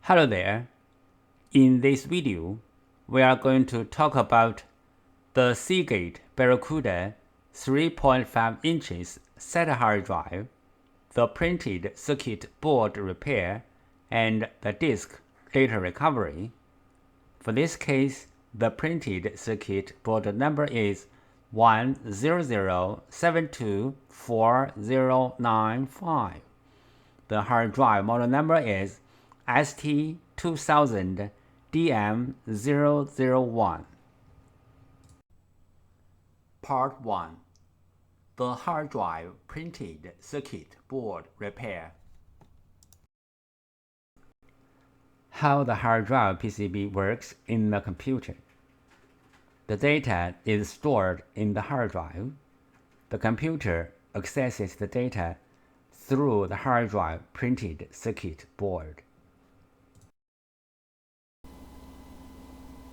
Hello there. In this video, we are going to talk about the Seagate Barracuda 3.5 inches SATA hard drive, the printed circuit board repair, and the disk data recovery. For this case, the printed circuit board number is 100724095. The hard drive model number is ST2000DM001. Part 1. The hard drive printed circuit board repair. How the hard drive PCB works in the computer. The data is stored in the hard drive. The computer accesses the data through the hard drive printed circuit board.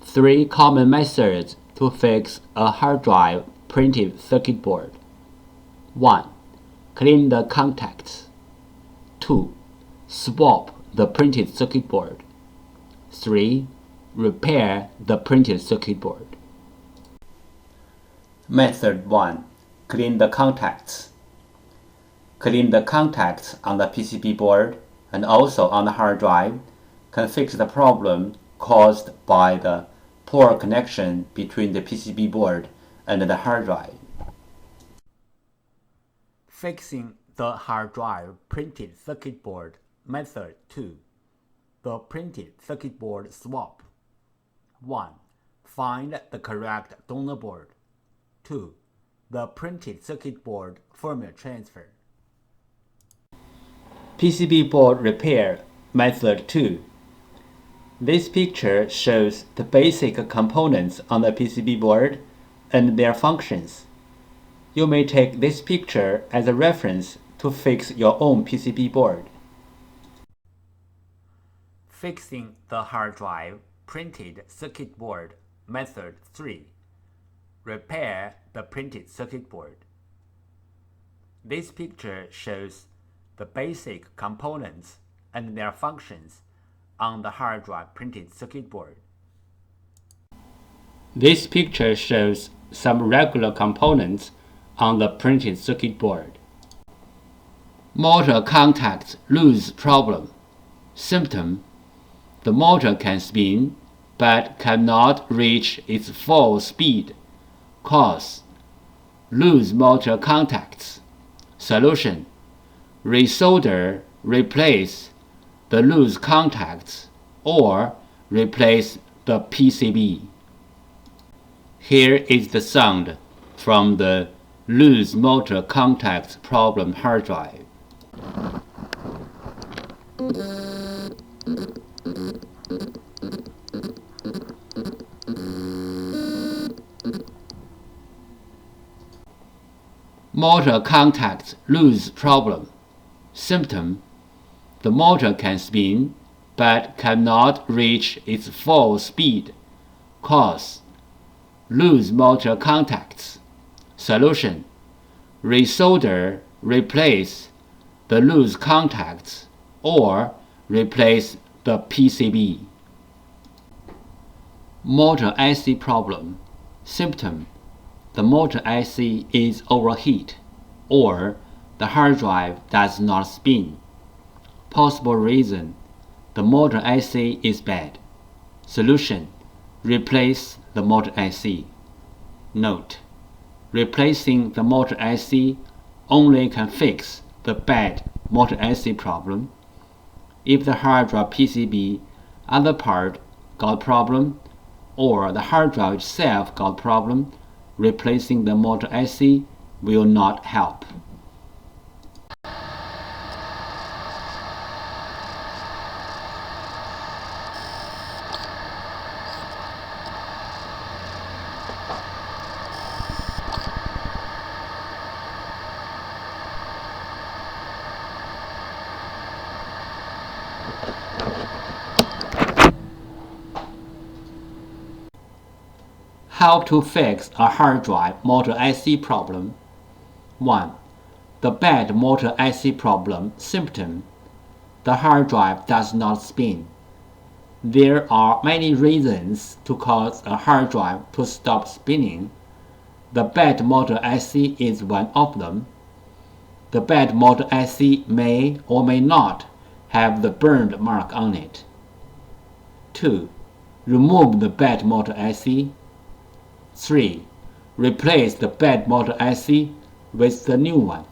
3 common methods to fix a hard drive printed circuit board. 1. Clean the contacts. 2. Swap the printed circuit board. 3. Repair the printed circuit board. Method 1. Clean the contacts. Clean the contacts on the PCB board and also on the hard drive can fix the problem caused by the poor connection between the PCB board and the hard drive. Fixing the hard drive printed circuit board. Method 2. The printed circuit board swap. 1. Find the correct donor board. 2. The printed circuit board firmware transfer. PCB board repair. Method 2. This picture shows the basic components on the PCB board and their functions. You may take this picture as a reference to fix your own PCB board. Fixing the hard drive printed circuit board. Method 3. Repair the printed circuit board. This picture shows the basic components and their functions on the hard drive printed circuit board. This picture shows some regular components on the printed circuit board. Motor contacts loose problem. Symptom: the motor can spin but cannot reach its full speed. Cause: loose motor contacts. Solution: resolder, replace the loose contacts or replace the PCB. Here is the sound from the loose motor contacts problem hard drive. Motor contacts loose problem. Symptom: the motor can spin but cannot reach its full speed. Cause: loose motor contacts. Solution: resolder, replace the loose contacts or replace the PCB. Motor IC problem. Symptom: the motor IC is overheat or the hard drive does not spin. Possible reason: the motor IC is bad. Solution: replace the motor IC. Note: replacing the motor IC only can fix the bad motor IC problem. If the hard drive PCB other part got problem or the hard drive itself got problem, replacing the motor IC will not help. How to fix a hard drive motor IC problem. 1. The bad motor IC problem. Symptom: the hard drive does not spin. There are many reasons to cause a hard drive to stop spinning. The bad model IC is one of them. The bad model IC may or may not have the burned mark on it. 2. Remove the bad model IC. 3. Replace the bad model IC with the new one.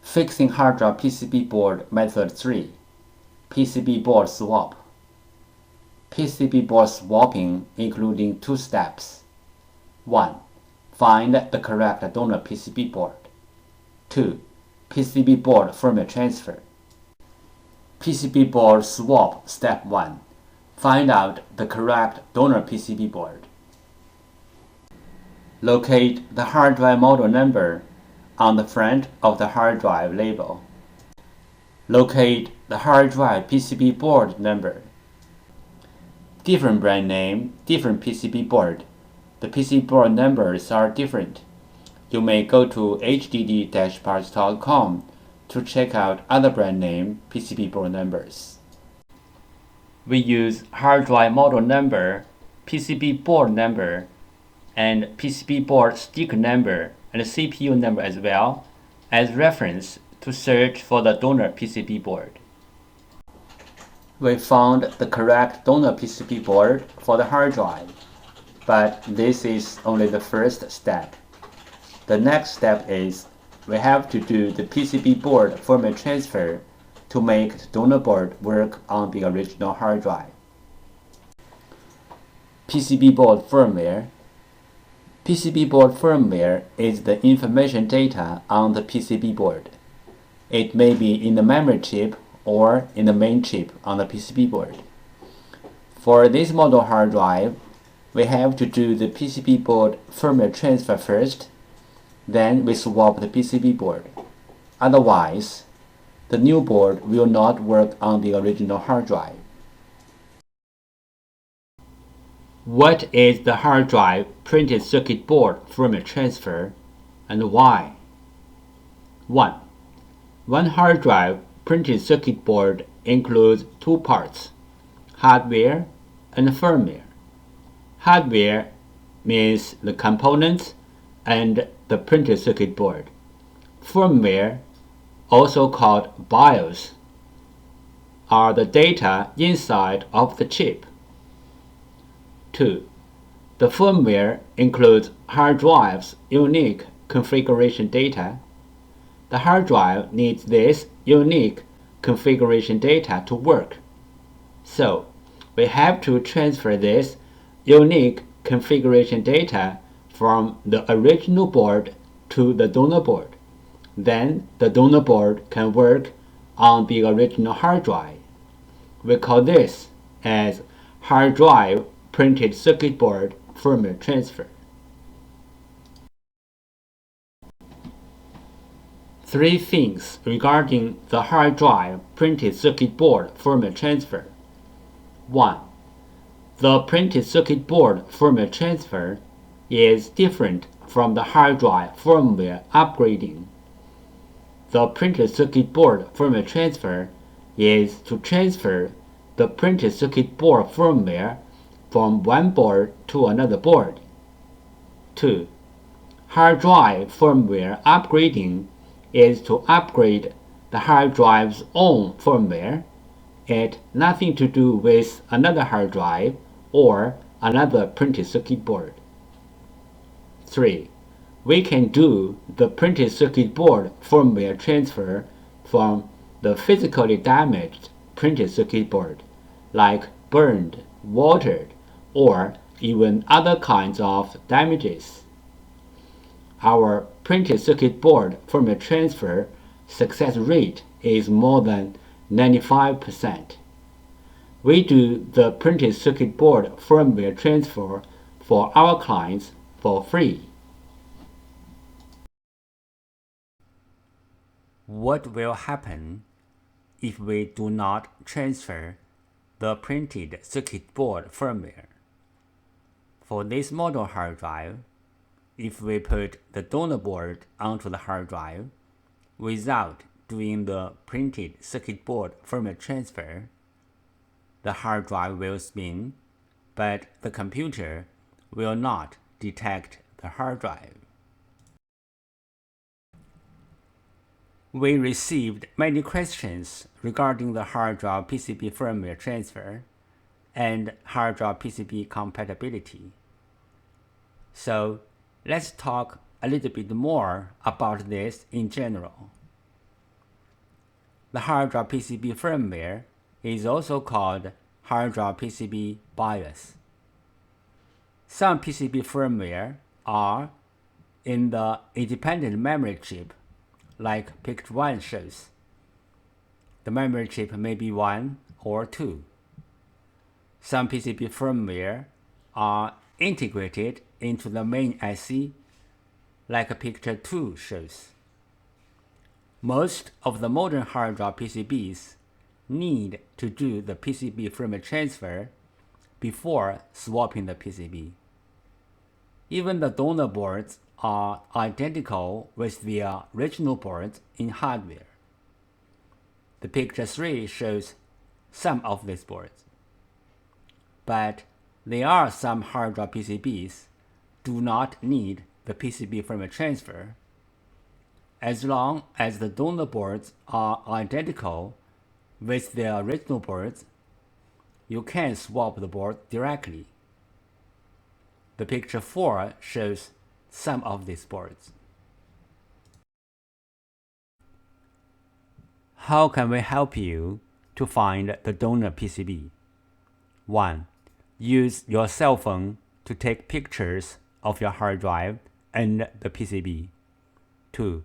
Fixing hard drive PCB board method 3. PCB board swap. PCB board swapping including 2 steps. 1. Find the correct donor PCB board. 2. PCB board firmware transfer. PCB board swap step 1. Find out the correct donor PCB board. Locate the hard drive model number on the front of the hard drive label. Locate the hard drive PCB board number. Different brand name, different PCB board. The PCB board numbers are different. You may go to hddparts.com to check out other brand name PCB board numbers. We use hard drive model number, PCB board number, and PCB board sticker number and CPU number as well as reference to search for the donor PCB board. We found the correct donor PCB board for the hard drive, but this is only the first step. The next step is we have to do the PCB board firmware transfer to make the donor board work on the original hard drive. PCB board firmware. PCB board firmware is the information data on the PCB board. It may be in the memory chip or in the main chip on the PCB board. For this model hard drive, we have to do the PCB board firmware transfer first, then we swap the PCB board. Otherwise, the new board will not work on the original hard drive. What is the hard drive printed circuit board firmware transfer and why? 1. One hard drive printed circuit board includes 2 parts, hardware and firmware. Hardware means the components and the printed circuit board. Firmware, also called BIOS, are the data inside of the chip. 2. The firmware includes hard drive's unique configuration data. The hard drive needs this unique configuration data to work. So, we have to transfer this unique configuration data from the original board to the donor board. Then the donor board can work on the original hard drive. We call this as hard drive printed circuit board firmware transfer. 3 things regarding the hard drive printed circuit board firmware transfer. 1. The printed circuit board firmware transfer is different from the hard drive firmware upgrading. The printed circuit board firmware transfer is to transfer the printed circuit board firmware from one board to another board. 2. Hard drive firmware upgrading is to upgrade the hard drive's own firmware. It has nothing to do with another hard drive or another printed circuit board. 3. We can do the printed circuit board firmware transfer from the physically damaged printed circuit board, like burned, watered, or even other kinds of damages. Our printed circuit board firmware transfer success rate is more than 95%. We do the printed circuit board firmware transfer for our clients for free. What will happen if we do not transfer the printed circuit board firmware? For this model hard drive, if we put the donor board onto the hard drive without doing the printed circuit board firmware transfer, the hard drive will spin, but the computer will not detect the hard drive. We received many questions regarding the hard drive PCB firmware transfer and hard drive PCB compatibility. So let's talk a little bit more about this in general. The hard drive PCB firmware is also called hard drive PCB BIOS. Some PCB firmware are in the independent memory chip, like picture 1 shows. The memory chip may be 1 or 2. Some PCB firmware are integrated into the main IC, like picture 2 shows. Most of the modern hard drive PCBs need to do the PCB firmware transfer before swapping the PCB. Even the donor boards are identical with their original boards in hardware. The picture 3 shows some of these boards. But there are some hard drive PCBs do not need the PCB firmware transfer. As long as the donor boards are identical with their original boards, you can swap the board directly. The picture 4 shows some of these boards. How can we help you to find the donor PCB? 1. Use your cell phone to take pictures of your hard drive and the PCB. 2.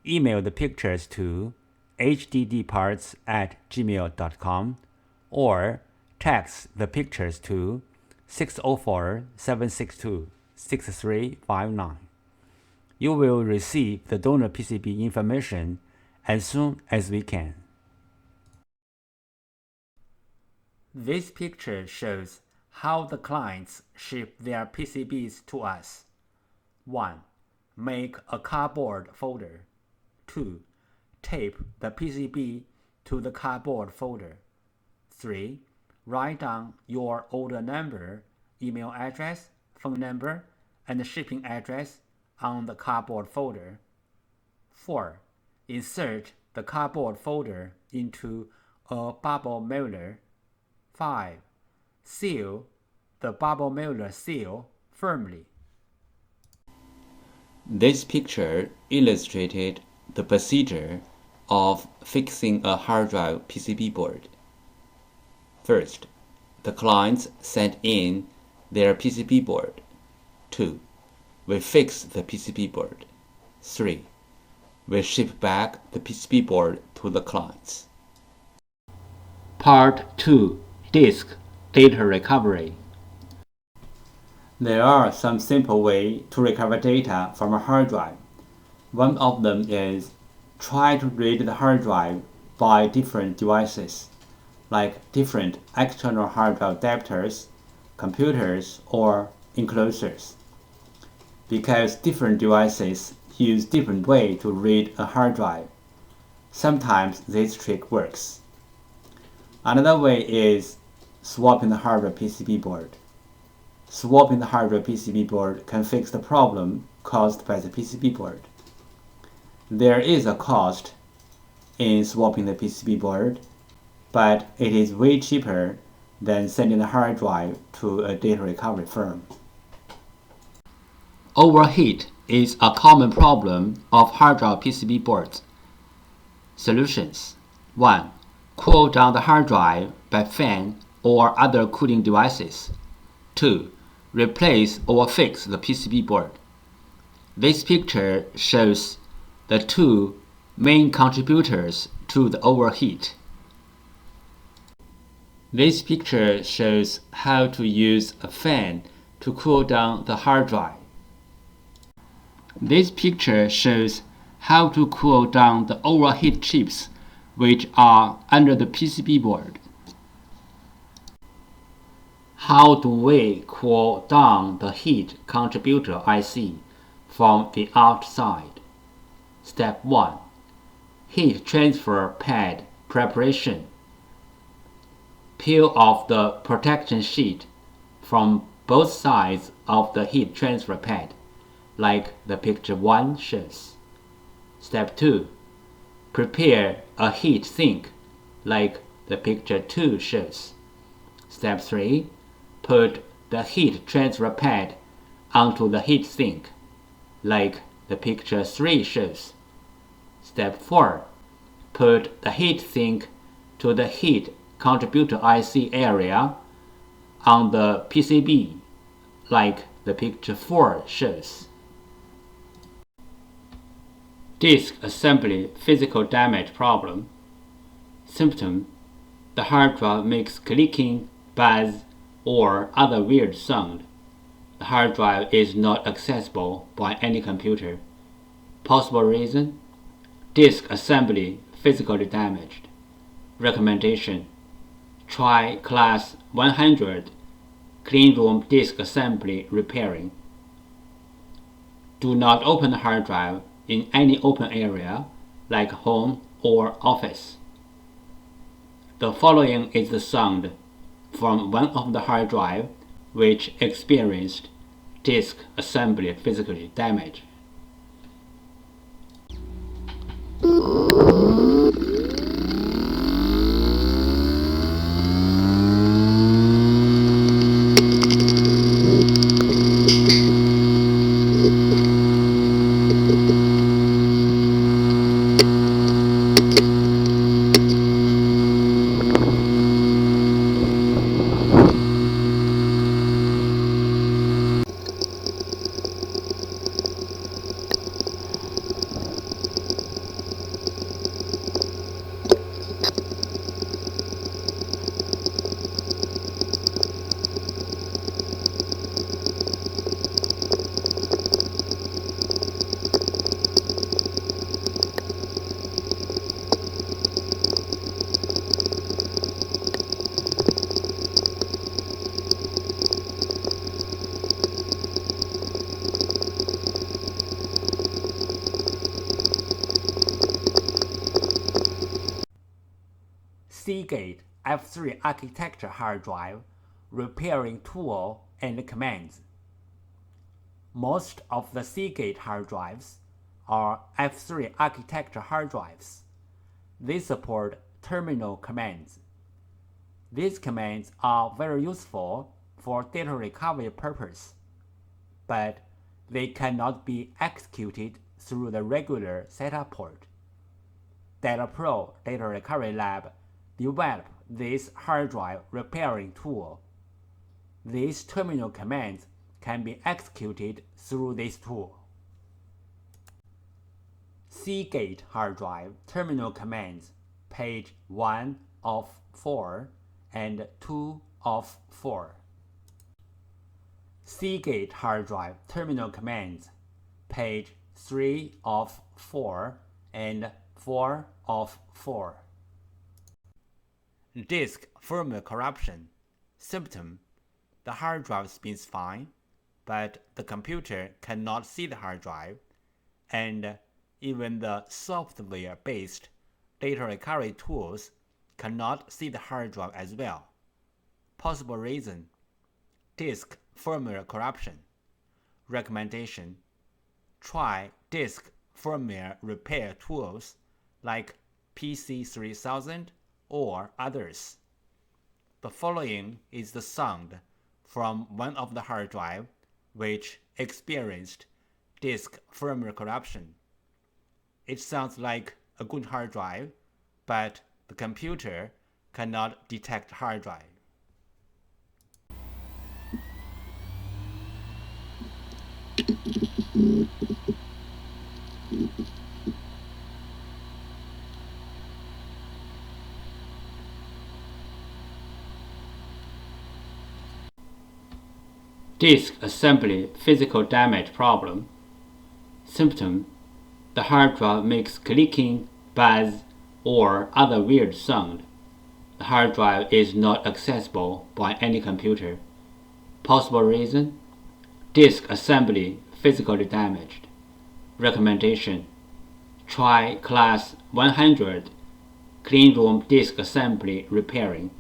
Email the pictures to hddparts@gmail.com or text the pictures to 604-762-6359. You will receive the donor PCB information as soon as we can. This picture shows how the clients ship their PCBs to us. 1. Make a cardboard folder. 2. Tape the PCB to the cardboard folder. 3. Write down your order number, email address, phone number, and shipping address on the cardboard folder. 4. Insert the cardboard folder into a bubble mailer. 5. Seal the bubble mailer seal firmly. This picture illustrated the procedure of fixing a hard drive PCB board. First, the clients sent in their PCB board. 2. We fix the PCB board. 3. We ship back the PCB board to the clients. Part 2. Disk Data Recovery. There are some simple ways to recover data from a hard drive. One of them is try to read the hard drive by different devices, like different external hard drive adapters, computers, or enclosures. Because different devices use different ways to read a hard drive, sometimes this trick works. Another way is swapping the hardware PCB board. Swapping the hardware PCB board can fix the problem caused by the PCB board. There is a cost in swapping the PCB board, but it is way cheaper than sending the hard drive to a data recovery firm. Overheat is a common problem of hard drive PCB boards. Solutions: 1. Cool down the hard drive by fan or other cooling devices. 2. Replace or fix the PCB board. This picture shows the two main contributors to the overheat. This picture shows how to use a fan to cool down the hard drive. This picture shows how to cool down the overheat chips which are under the PCB board. How do we cool down the heat contributor IC from the outside? Step 1. Heat transfer pad preparation. Peel off the protection sheet from both sides of the heat transfer pad, like the picture 1 shows. Step 2. Prepare a heat sink, like the picture 2 shows. Step 3. Put the heat transfer pad onto the heat sink, like the picture 3 shows. Step 4. Put the heat sink to the heat contributor IC area on the PCB, like the picture 4 shows. Disk assembly physical damage problem. Symptom: the hard drive makes clicking, buzz, or other weird sound. The hard drive is not accessible by any computer. Possible reason: disk assembly physically damaged. Recommendation: try class 100 cleanroom disk assembly repairing. Do not open the hard drive in any open area like home or office. The following is the sound from one of the hard drive which experienced disk assembly physical damage. Seagate F3 architecture hard drive repairing tool and commands. Most of the Seagate hard drives are F3 architecture hard drives. They support terminal commands. These commands are very useful for data recovery purpose, but they cannot be executed through the regular setup port. DataPro Data Recovery Lab developed this hard drive repairing tool. These terminal commands can be executed through this tool. Seagate hard drive terminal commands, page 1 of 4 and 2 of 4. Seagate hard drive terminal commands, page 3 of 4 and 4 of 4. Disk firmware corruption. Symptom: the hard drive spins fine, but the computer cannot see the hard drive, and even the software-based data recovery tools cannot see the hard drive as well. Possible reason: disk firmware corruption. Recommendation: try disk firmware repair tools like PC3000 or others. The following is the sound from one of the hard drive which experienced disk firmware corruption. It sounds like a good hard drive, but the computer cannot detect hard drive. Disk assembly physical damage problem. Symptom: the hard drive makes clicking, buzz, or other weird sound. The hard drive is not accessible by any computer. Possible reason: disk assembly physically damaged. Recommendation: try class 100 cleanroom disk assembly repairing.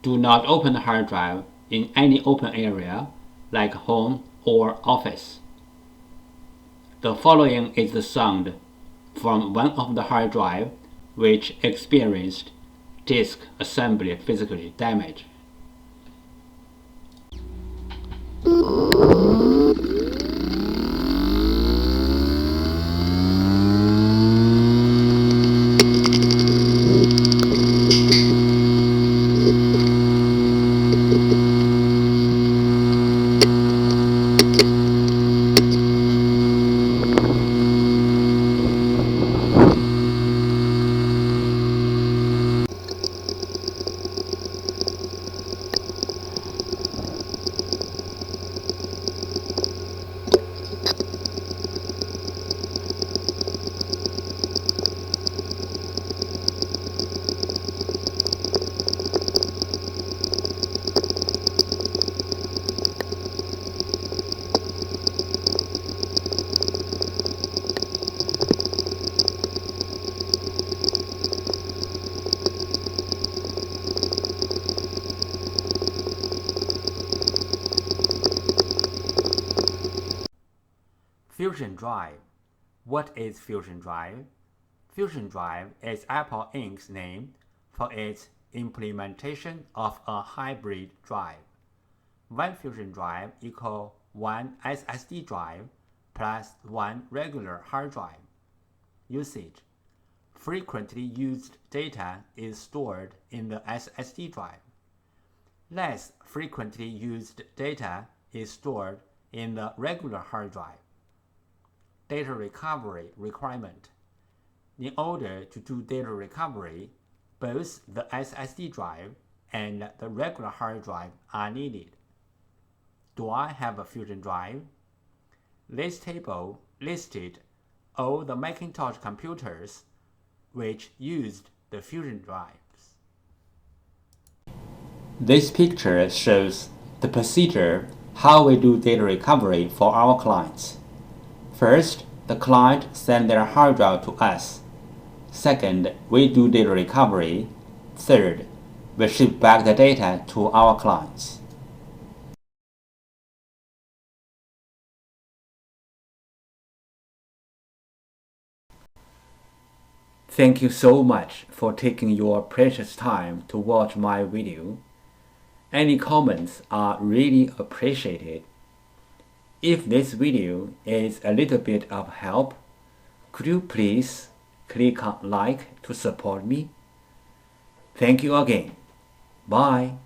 Do not open the hard drive in any open area like home or office. The following is the sound from one of the hard drive which experienced disk assembly physically damage. Fusion drive. What is Fusion drive? Fusion drive is Apple Inc.'s name for its implementation of a hybrid drive. One Fusion drive equals one SSD drive plus one regular hard drive. Usage. Frequently used data is stored in the SSD drive. Less frequently used data is stored in the regular hard drive. Data recovery requirement. In order to do data recovery, both the SSD drive and the regular hard drive are needed. Do I have a Fusion drive? This table listed all the Macintosh computers which used the Fusion drives. This picture shows the procedure how we do data recovery for our clients. First, the client sends their hard drive to us. Second, we do data recovery. Third, we ship back the data to our clients. Thank you so much for taking your precious time to watch my video. Any comments are really appreciated. If this video is a little bit of help, could you please click on like to support me? Thank you again. Bye.